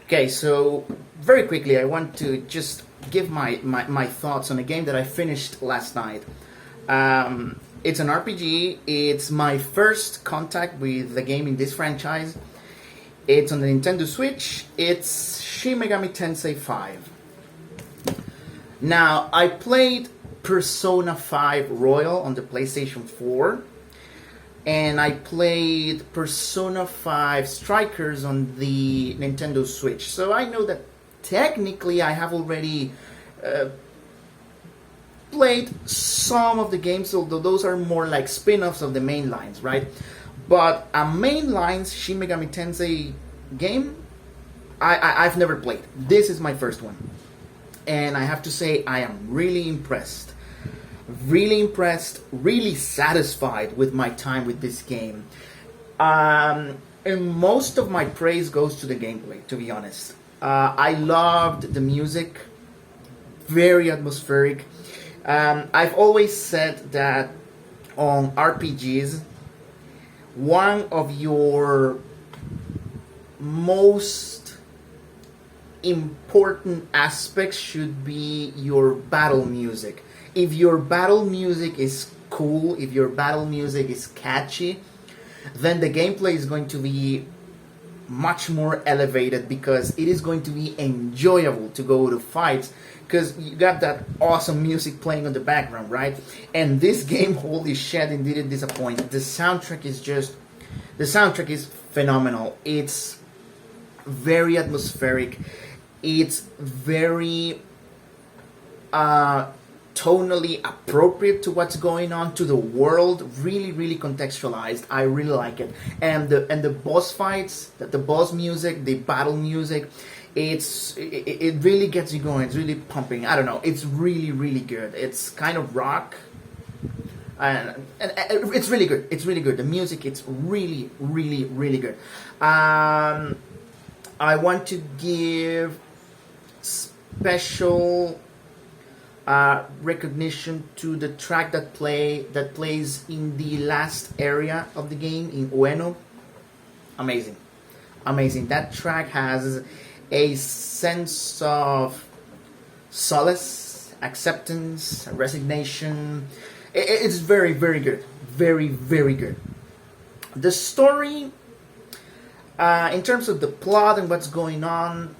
Okay, so very quickly, I want to just give my thoughts on a game that I finished last night. It's an RPG. It's my first contact with the game in this franchise. It's on the Nintendo Switch. It's Shin Megami Tensei V. Now, I played Persona 5 Royal on the PlayStation 4. And I played Persona 5 Strikers on the Nintendo Switch. So I know that technically I have already played some of the games, although those are more like spin-offs of the main lines, right? But a main lines Shin Megami Tensei game, I've never played. This is my first one. And I have to say I am really impressed. Really impressed, really satisfied with my time with this game. And most of my praise goes to the gameplay, to be honest. I loved the music, very atmospheric. I've always said that on RPGs, one of your most important aspects should be your battle music. If your battle music is cool, if your battle music is catchy, then the gameplay is going to be much more elevated because it is going to be enjoyable to go to fights because you got that awesome music playing on the background, right? And this game, holy shit, it didn't disappoint. The soundtrack is phenomenal. It's very atmospheric. It's very tonally appropriate to what's going on, to the world, really contextualized. I really like it. And the boss fights, the boss music, the battle music, it really gets you going. It's really pumping. I don't know, it's really good. It's kind of rock, and it's really good. It's really good. The music, it's really good. I want to give special recognition to the track that plays in the last area of the game in Ueno. Amazing. That track has a sense of solace, acceptance, resignation. It's very good, very good. The story, in terms of the plot and what's going on.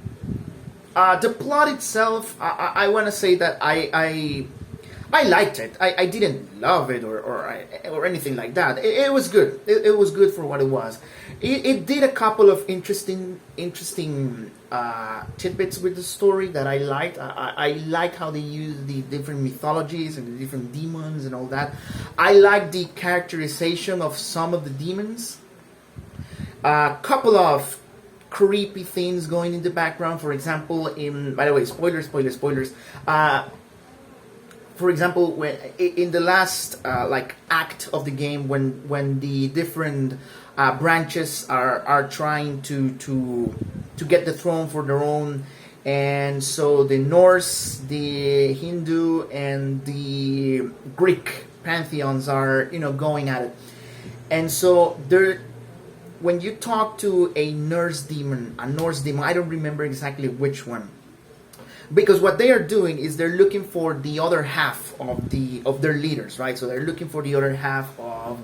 The plot itself, I want to say that I liked it. I didn't love it or anything like that. It was good. It was good for what it was. It did a couple of interesting tidbits with the story that I liked. I like how they use the different mythologies and the different demons and all that. I like the characterization of some of the demons. A couple of creepy things going in the background. For example, by the way, spoilers. For example, when in the last act of the game, when the different branches are trying to get the throne for their own, and so the Norse, the Hindu, and the Greek pantheons are going at it, and so they're. When you talk to a Norse demon, I don't remember exactly which one, because what they are doing is they're looking for the other half of their leaders, right? So they're looking for the other half of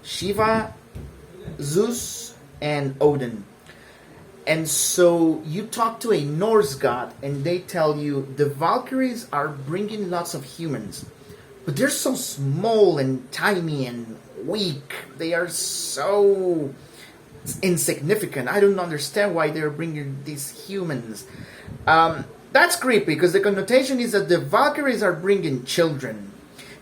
Shiva, Zeus, and Odin. And so you talk to a Norse god, and they tell you the Valkyries are bringing lots of humans, but they're so small and tiny and weak. They are so insignificant. I don't understand why they're bringing these humans. That's creepy because the connotation is that the Valkyries are bringing children,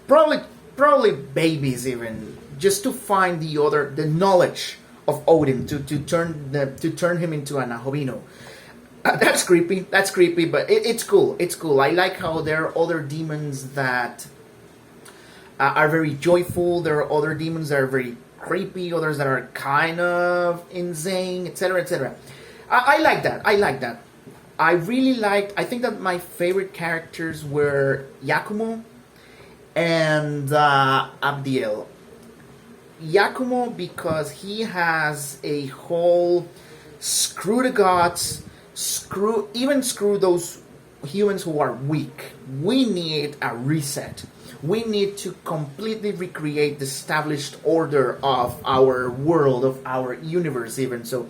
probably babies even, just to find the knowledge of Odin to turn him into an Ahovino. That's creepy, but it's cool. I like how there are other demons that are very joyful. There are other demons that are very creepy, others that are kind of insane, etc. I like that. I think that my favorite characters were Yakumo and Abdiel. Yakumo because he has a whole screw the gods, screw those humans who are weak. We need a reset. We need to completely recreate the established order of our world, of our universe even. So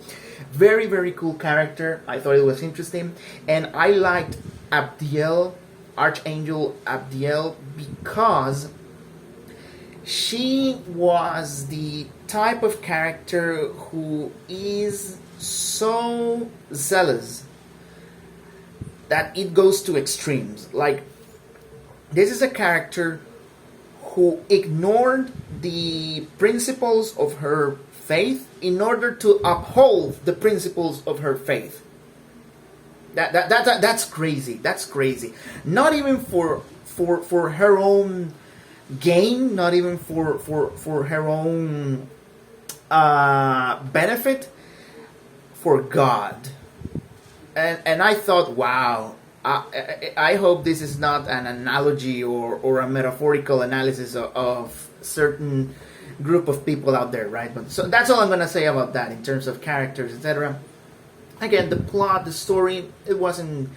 very, very cool character. I thought it was interesting. And I liked Abdiel, Archangel Abdiel, because she was the type of character who is so zealous that it goes to extremes. Like, this is a character who ignored the principles of her faith in order to uphold the principles of her faith. That's crazy. That's crazy. Not even for her own gain, not even for her own benefit, for God. And I thought, wow, I hope this is not an analogy or a metaphorical analysis of certain group of people out there, right? But so that's all I'm gonna say about that in terms of characters, etc. Again, the plot, the story, it wasn't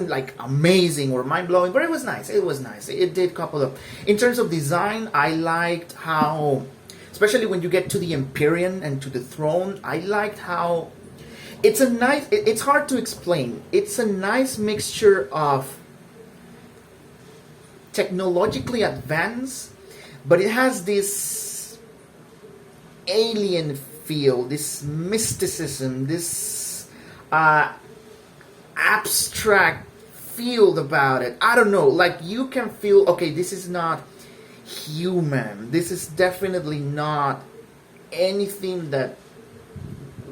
like amazing or mind blowing, but it was nice. It was nice. It did couple of. In terms of design, I liked how, especially when you get to the Empyrean and to the throne, I liked how it's a nice. It's hard to explain. It's a nice mixture of technologically advanced, but it has this alien feel, this mysticism, this abstract feel about it. I don't know, like you can feel, okay, this is not human. This is definitely not anything that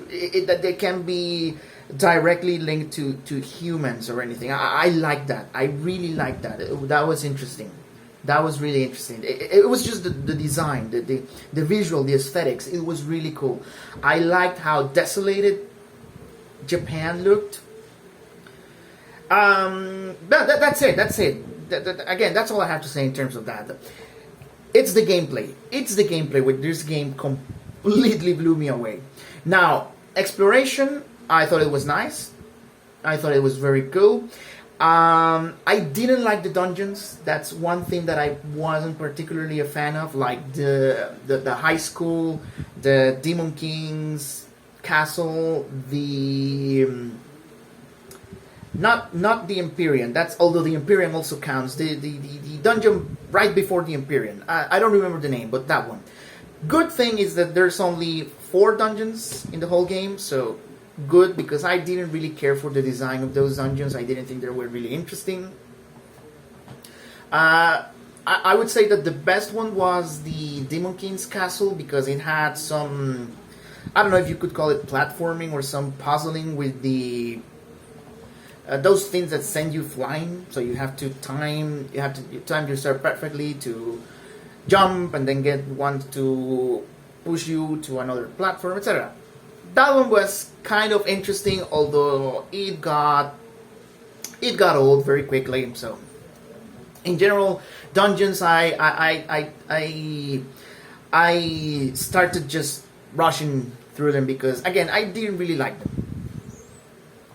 they can be directly linked to humans or anything. I like that. I really like that. That was interesting. That was really interesting. It was just the design, the visual, the aesthetics. It was really cool. I liked how desolated Japan looked. That's it. Again, that's all I have to say in terms of that. It's the gameplay. With this game completely blew me away. Now, exploration, I thought it was nice. I thought it was very cool. I didn't like the dungeons. That's one thing that I wasn't particularly a fan of, like the high school, the Demon King's castle, the not the Empyrean. That's, although the Empyrean also counts. The dungeon right before the Empyrean. I don't remember the name, but that one. Good thing is that there's only 4 dungeons in the whole game, so good, because I didn't really care for the design of those dungeons. I didn't think they were really interesting. I would say that the best one was the Demon King's castle, because it had some, I don't know if you could call it platforming or some puzzling with the those things that send you flying. So you have to time yourself perfectly to jump and then get one to push you to another platform, etc. That one was kind of interesting, although it got old very quickly. So in general, dungeons, I started just rushing through them because, again, I didn't really like them.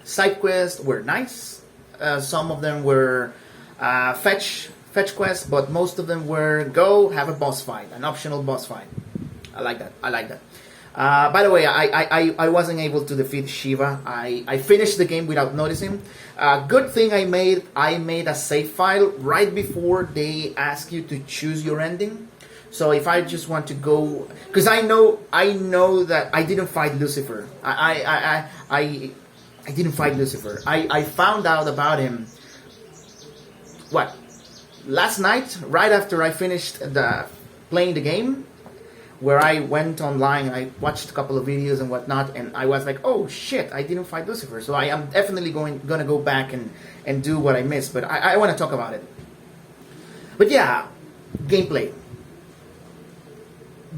Side quests were nice. Some of them were fetch quests, but most of them were go have a boss fight, an optional boss fight. I like that. By the way, I wasn't able to defeat Shiva. I finished the game without noticing. Good thing I made a save file right before they ask you to choose your ending. So if I just want to go, because I know that I didn't fight Lucifer. I didn't fight Lucifer. I found out about him last night, right after I finished playing the game, where I went online, I watched a couple of videos and whatnot, and I was like, oh shit, I didn't fight Lucifer. So I am definitely gonna go back and do what I missed, but I want to talk about it. But yeah, gameplay.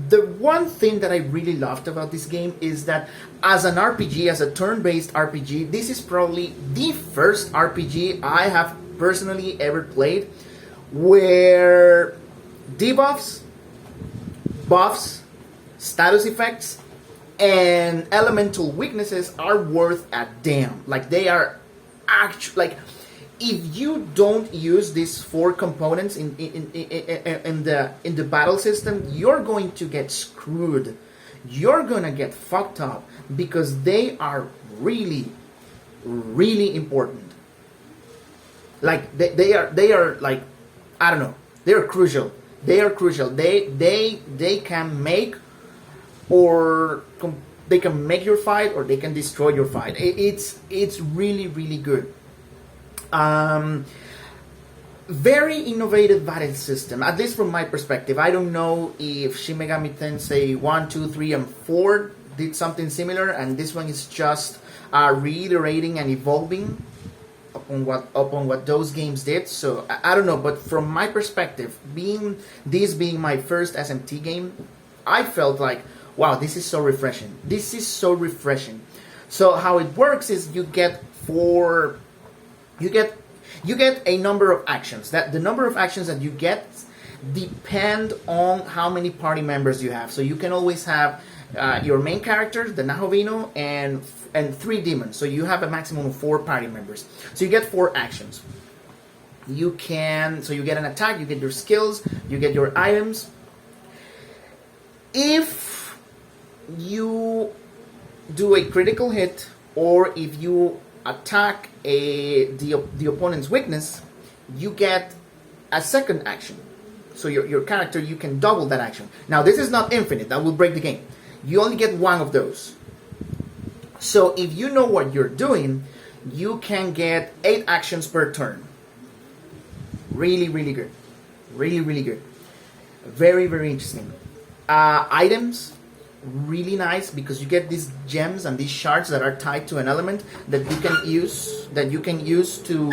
The one thing that I really loved about this game is that as an RPG, as a turn-based RPG, this is probably the first RPG I have personally ever played where debuffs, buffs, status effects, And elemental weaknesses are worth a damn. Like they are actually like, if you don't use these four components in the battle system, you're going to get screwed. You're gonna get fucked up because they are really, really important. Like they are like, I don't know. They are crucial. They are crucial. They can make or they can make your fight or they can destroy your fight. It's really, really good. Very innovative battle system, at least from my perspective. I don't know if Shin Megami Tensei 1, 2, 3, and 4 did something similar, and this one is just reiterating and evolving upon what those games did. So I don't know, but from my perspective, being my first SMT game, I felt like, wow, this is so refreshing. This is so refreshing. So how it works is you get a number of actions. That the number of actions that you get depend on how many party members you have. So you can always have your main character, the Nahovino, and 3 demons. So you have a maximum of 4 party members. So you get 4 actions. You get an attack, you get your skills, you get your items. If you do a critical hit, or if you attack the opponent's weakness, you get a second action. So your character, you can double that action. Now this is not infinite, that will break the game. You only get 1 of those. So if you know what you're doing, you can get 8 actions per turn. Really, really good. Really, really good. Very, very interesting. Items, really nice, because you get these gems and these shards that are tied to an element that you can use to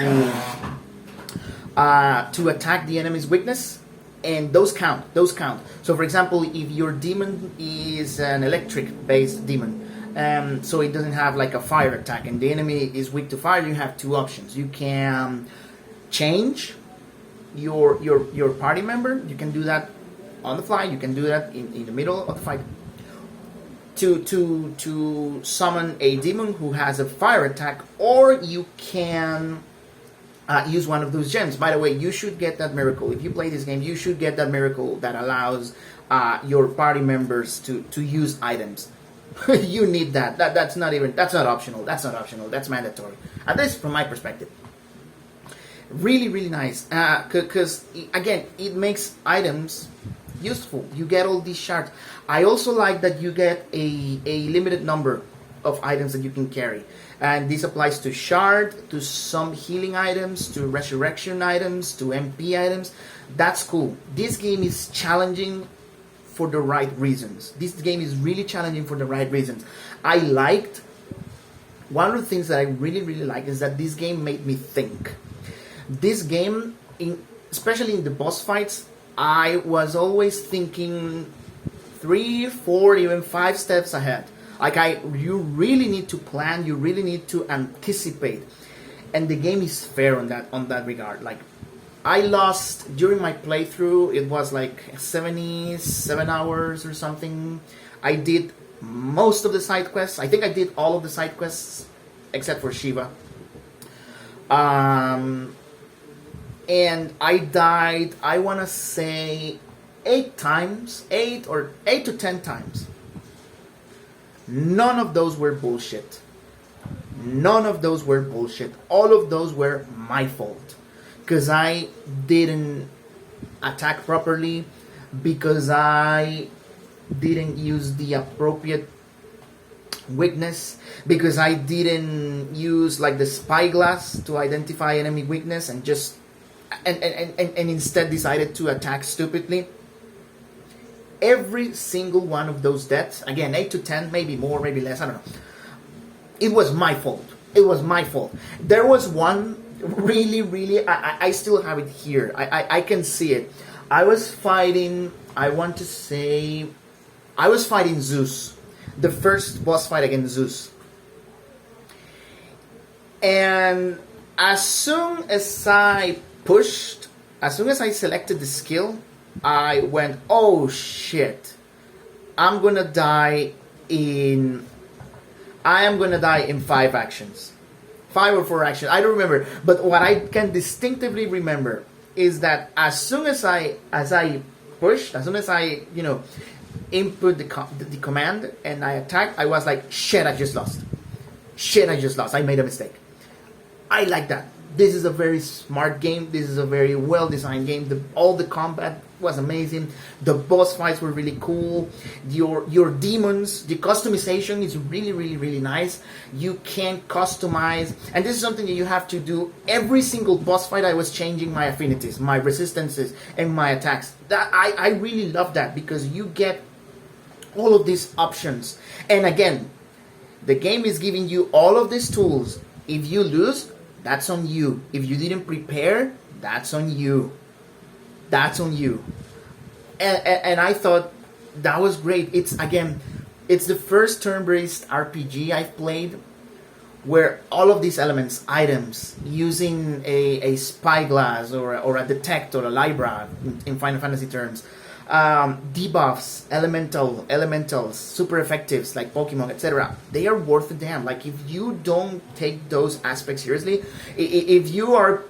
attack the enemy's weakness, and those count. So for example, if your demon is an electric based demon, so it doesn't have like a fire attack, and the enemy is weak to fire, you have 2 options. You can change your party member. You can do that on the fly. You can do that in the middle of the fight to summon a demon who has a fire attack, or you can use one of those gems. By the way, you should get that miracle. If you play this game, you should get that miracle that allows your party members to use items. You need that. That's not optional. That's mandatory. At least from my perspective. Really, really nice. Because again, it makes items useful. You get all these shards. I also like that you get a limited number of items that you can carry. And this applies to shard, to some healing items, to resurrection items, to MP items. That's cool. This game is challenging for the right reasons. This game is really challenging for the right reasons. One of the things that I really, really like is that this game made me think. This game, especially in the boss fights, I was always thinking 3, 4, even 5 steps ahead. You really need to plan, you really need to anticipate. And the game is fair on that regard. Like, I lost, during my playthrough, it was like 77 hours or something. I did most of the side quests. I think I did all of the side quests except for Shiva. And I died, I want to say 8 times, 8 to 10 times. None of those were bullshit. All of those were my fault. Because I didn't attack properly, because I didn't use the appropriate weakness, because I didn't use like the spyglass to identify enemy weakness and instead decided to attack stupidly. Every single one of those deaths, again 8 to 10, maybe more, maybe less, I don't know. It was my fault. There was one really, I still have it here. I can see it. I was fighting Zeus. The first boss fight against Zeus. And as soon as I selected the skill, I went, oh shit, I'm gonna die in I am gonna die in 5 actions. 5 or 4 actions. I don't remember. But what I can distinctively remember is that as soon as I pushed, as soon as I, input the command and I attacked, I was like, shit, I just lost. Shit, I just lost. I made a mistake. I like that. This is a very smart game. This is a very well-designed game. All the combat was amazing. The boss fights were really cool. Your demons, the customization is really, really, really nice. You can customize, and this is something that you have to do. Every single boss fight, I was changing my affinities, my resistances, and my attacks. That I really love that, because you get all of these options. And again, the game is giving you all of these tools. If you lose, that's on you. If you didn't prepare, that's on you. That's on you. And I thought that was great. It's the first turn-based RPG I've played where all of these elements, items, using a spyglass or a detect or a libra in Final Fantasy terms, debuffs, elementals, super effectives like Pokemon, etc. They are worth the damn. Like, if you don't take those aspects seriously, if you're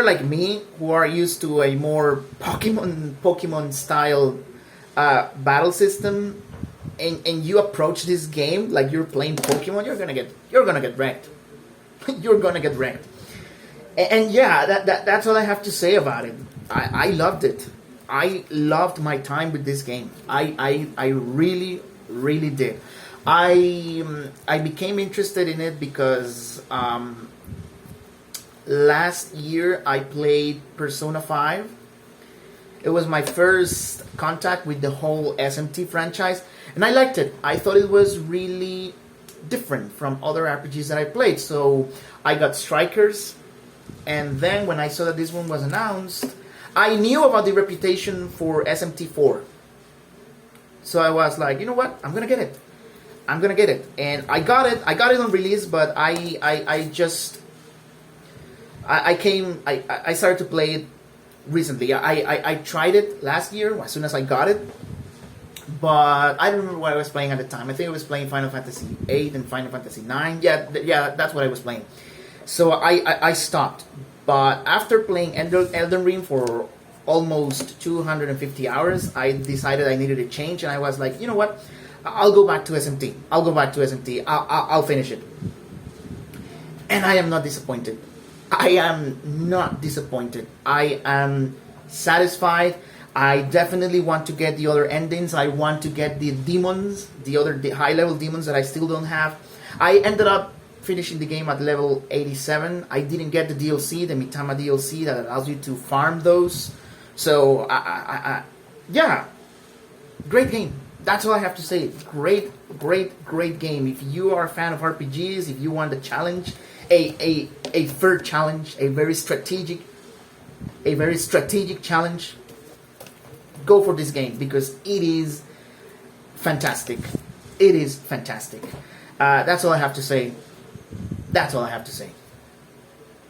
like me, who are used to a more Pokemon style battle system, and you approach this game like you're playing Pokemon, you're gonna get wrecked. You're gonna get wrecked. And yeah, that's all I have to say about it. I loved it. I loved my time with this game. I really, really did. I became interested in it because last year I played Persona 5. It was my first contact with the whole SMT franchise, and I liked it. I thought it was really different from other RPGs that I played. So I got Strikers, and then when I saw that this one was announced, I knew about the reputation for SMT4. So I was like, you know what? I'm gonna get it. And I got it. I got it on release, but I started to play it recently. I tried it last year as soon as I got it, but I don't remember what I was playing at the time. I think I was playing Final Fantasy VIII and Final Fantasy IX. Yeah, that's what I was playing. So I stopped. But after playing Elden Ring for almost 250 hours, I decided I needed a change, and I was like, you know what? I'll go back to SMT. I'll finish it. And I am not disappointed. I am satisfied. I definitely want to get the other endings. I want to get the demons, the high-level demons that I still don't have. I ended up finishing the game at level 87. I didn't get the DLC, the Mitama DLC that allows you to farm those. So, yeah, great game. That's all I have to say. Great game. If you are a fan of RPGs, if you want a challenge, a fair challenge, a very strategic challenge, go for this game, because it is fantastic. That's all I have to say.